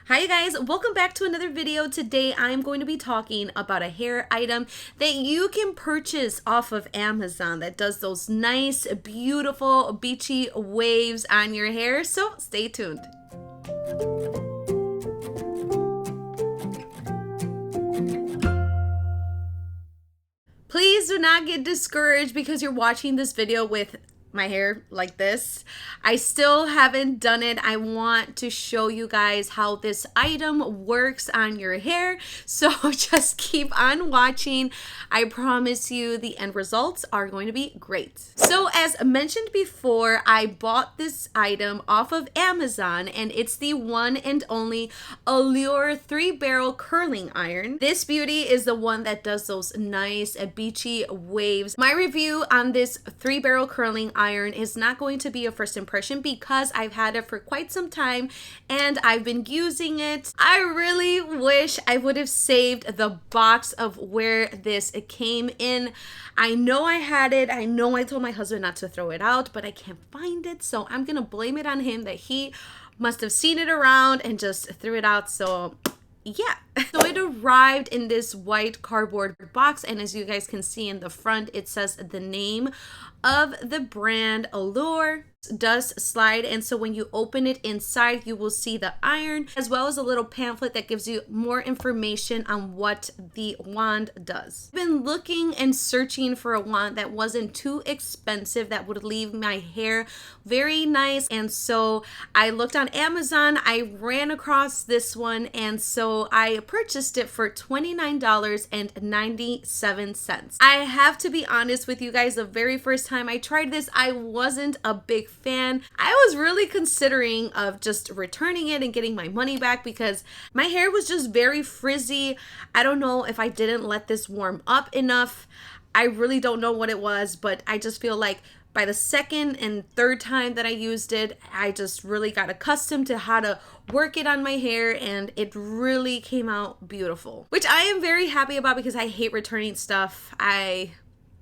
Hi you guys, welcome back to another video. Today I'm going to be talking about a hair item that you can purchase off of Amazon that does those nice, beautiful, beachy waves on your hair. So stay tuned. Please do not get discouraged because you're watching this video with my hair like this. I still haven't done it. I want to show you guys how this item works on your hair. So just keep on watching. I promise you the end results are going to be great. So as mentioned before, I bought this item off of Amazon and it's the one and only Alure 3-barrel curling iron. This beauty is the one that does those nice beachy waves. My review on this 3-barrel curling iron is not going to be a first impression because I've had it for quite some time and I've been using it. I really wish I would have saved the box of where this came in. I know I had it. I know I told my husband not to throw it out, but I can't find it. So I'm gonna blame it on him that he must have seen it around and just threw it out. So yeah, so it arrived in this white cardboard box, and as you guys can see in the front, it says the name of the brand, Alure. Does slide, and so when you open it inside, you will see the iron as well as a little pamphlet that gives you more information on what the wand does. I've been looking and searching for a wand that wasn't too expensive, that would leave my hair very nice, and so I looked on Amazon. I ran across this one, and so I purchased it for $29.97. I have to be honest with you guys, the very first time I tried this, I wasn't a big fan. I was really considering of just returning it and getting my money back because my hair was just very frizzy. I don't know if I didn't let this warm up enough. I really don't know what it was, but I just feel like by the second and third time that I used it, I just really got accustomed to how to work it on my hair, and it really came out beautiful, which I am very happy about because I hate returning stuff. I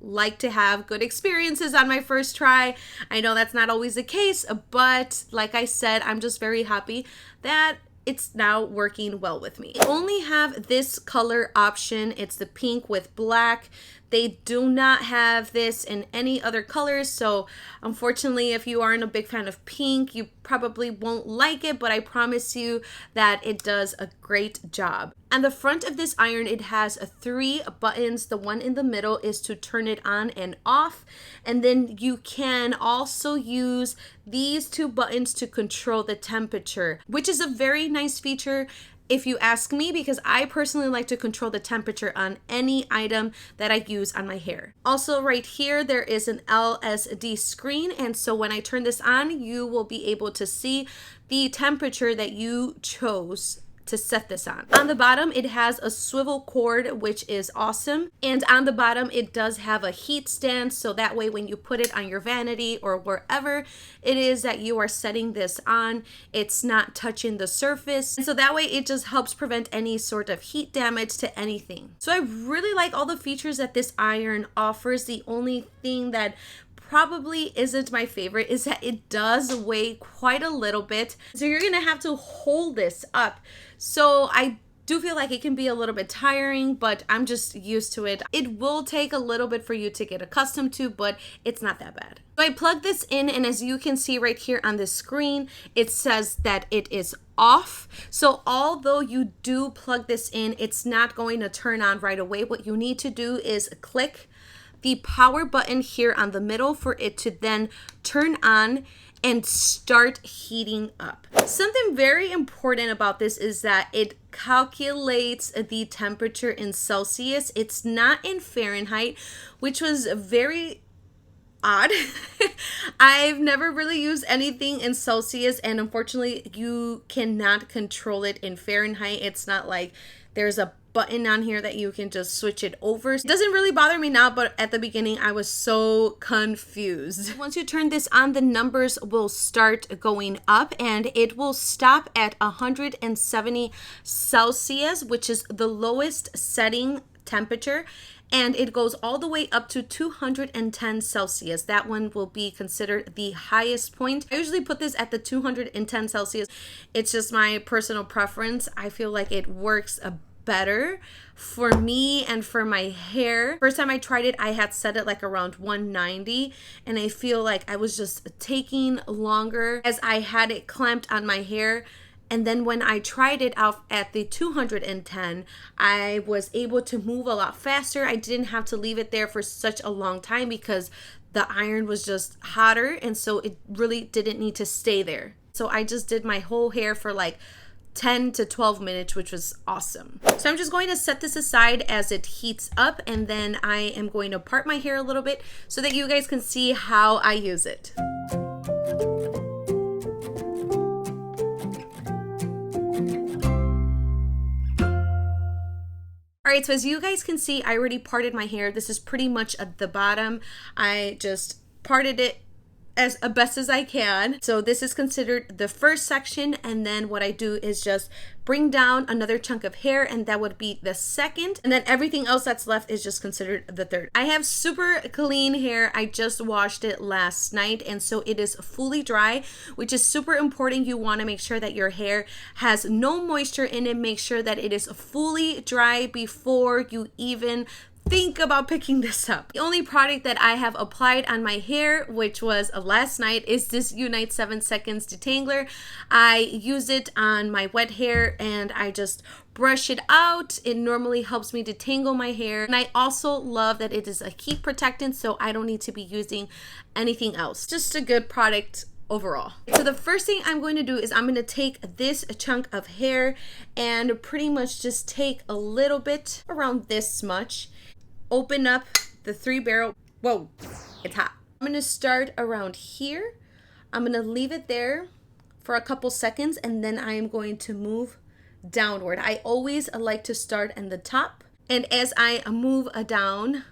like to have good experiences on my first try. I know that's not always the case, but like I said, I'm just very happy that it's now working well with me. I only have this color option. It's the pink with black. They do not have this in any other colors, so unfortunately, if you aren't a big fan of pink, you probably won't like it, but I promise you that it does a great job. On the front of this iron, it has 3 buttons. The one in the middle is to turn it on and off, and then you can also use these 2 buttons to control the temperature, which is a very nice feature if you ask me, because I personally like to control the temperature on any item that I use on my hair. Also right here, there is an LCD screen, and so when I turn this on, you will be able to see the temperature that you chose to set this on. On the bottom, it has a swivel cord, which is awesome. And on the bottom, it does have a heat stand. So that way, when you put it on your vanity or wherever it is that you are setting this on, it's not touching the surface. And so that way, it just helps prevent any sort of heat damage to anything. So I really like all the features that this iron offers. The only thing that probably isn't my favorite is that it does weigh quite a little bit, so you're gonna have to hold this up. So I do feel like it can be a little bit tiring, but I'm just used to it. It will take a little bit for you to get accustomed to, but it's not that bad. So I plug this in, and as you can see right here on the screen, it says that it is off. So although you do plug this in, it's not going to turn on right away. What you need to do is click the power button here on the middle for it to then turn on and start heating up. Something very important about this is that it calculates the temperature in Celsius. It's not in Fahrenheit, which was very odd. I've never really used anything in Celsius, and unfortunately you cannot control it in Fahrenheit. It's not like there's a button on here that you can just switch it over. It doesn't really bother me now, but at the beginning I was so confused. Once you turn this on, the numbers will start going up and it will stop at 170 Celsius, which is the lowest setting temperature, and it goes all the way up to 210 Celsius. That one will be considered the highest point. I usually put this at the 210 Celsius. It's just my personal preference. I feel like it works better for me and for my hair. First time I tried it, I had set it like around 190, and I feel like I was just taking longer as I had it clamped on my hair. And then when I tried it out at the 210, I was able to move a lot faster. I didn't have to leave it there for such a long time because the iron was just hotter, and so it really didn't need to stay there. So I just did my whole hair for like 10 to 12 minutes, which was awesome. So I'm just going to set this aside as it heats up, and then I am going to part my hair a little bit so that you guys can see how I use it. All right, so as you guys can see, I already parted my hair. This is pretty much at the bottom. I just parted it as best as I can. So this is considered the first section, and then what I do is just bring down another chunk of hair, and that would be the second, and then everything else that's left is just considered the third. I have super clean hair. I just washed it last night, and so it is fully dry, which is super important. You want to make sure that your hair has no moisture in it. Make sure that it is fully dry before you even think about picking this up. The only product that I have applied on my hair, which was last night, is this Unite 7 Seconds Detangler. I use it on my wet hair and I just brush it out. It normally helps me detangle my hair. And I also love that it is a heat protectant, so I don't need to be using anything else. Just a good product overall. So the first thing I'm going to do is I'm going to take this chunk of hair and pretty much just take a little bit, around this much, open up the 3-barrel. Whoa, it's hot. I'm going to start around here. I'm going to leave it there for a couple seconds, and then I am going to move downward. I always like to start in the top, and as I move down,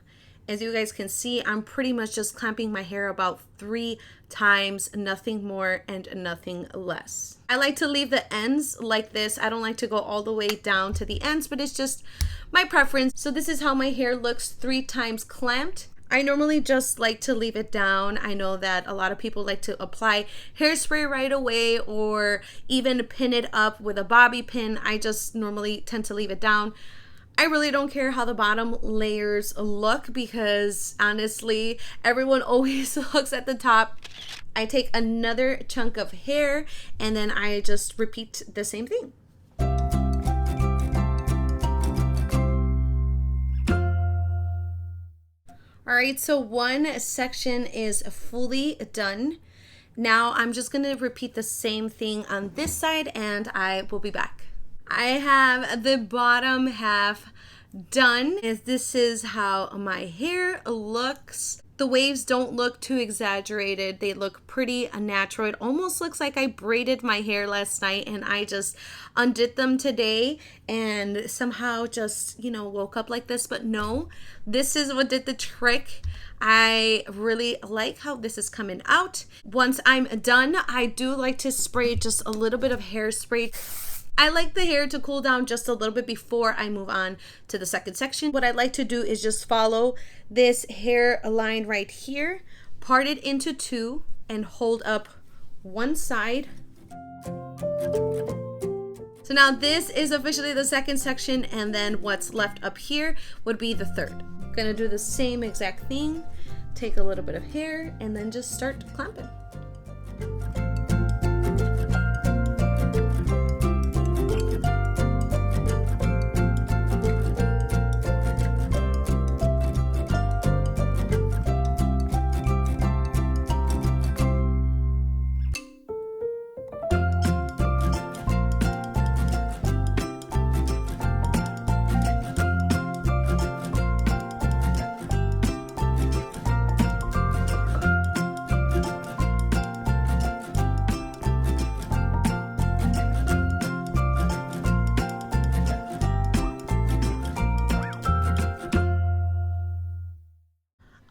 as you guys can see, I'm pretty much just clamping my hair about 3 times, nothing more and nothing less. I like to leave the ends like this. I don't like to go all the way down to the ends, but it's just my preference. So this is how my hair looks 3 times clamped. I normally just like to leave it down. I know that a lot of people like to apply hairspray right away or even pin it up with a bobby pin. I just normally tend to leave it down. I really don't care how the bottom layers look because honestly, everyone always looks at the top. I take another chunk of hair and then I just repeat the same thing. All right, so one section is fully done. Now I'm just gonna repeat the same thing on this side and I will be back. I have the bottom half done. This is how my hair looks. The waves don't look too exaggerated. They look pretty natural. It almost looks like I braided my hair last night and I just undid them today and somehow just, woke up like this. But no, this is what did the trick. I really like how this is coming out. Once I'm done, I do like to spray just a little bit of hairspray. I like the hair to cool down just a little bit before I move on to the second section. What I like to do is just follow this hair line right here, part it into 2, and hold up one side. So now this is officially the second section, and then what's left up here would be the third. I'm gonna do the same exact thing. Take a little bit of hair and then just start clamping.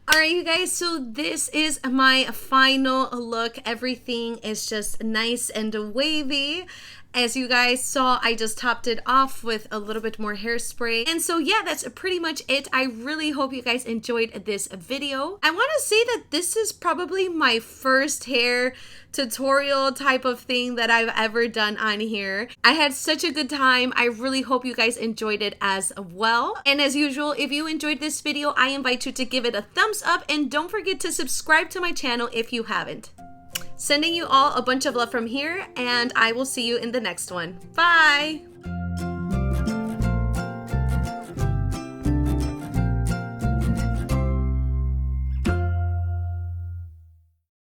Alright you guys, so this is my final look. Everything is just nice and wavy. As you guys saw, I just topped it off with a little bit more hairspray. And so yeah, that's pretty much it. I really hope you guys enjoyed this video. I want to say that this is probably my first hair tutorial type of thing that I've ever done on here. I had such a good time. I really hope you guys enjoyed it as well. And as usual, if you enjoyed this video, I invite you to give it a thumbs up and don't forget to subscribe to my channel if you haven't. Sending you all a bunch of love from here, and I will see you in the next one. Bye!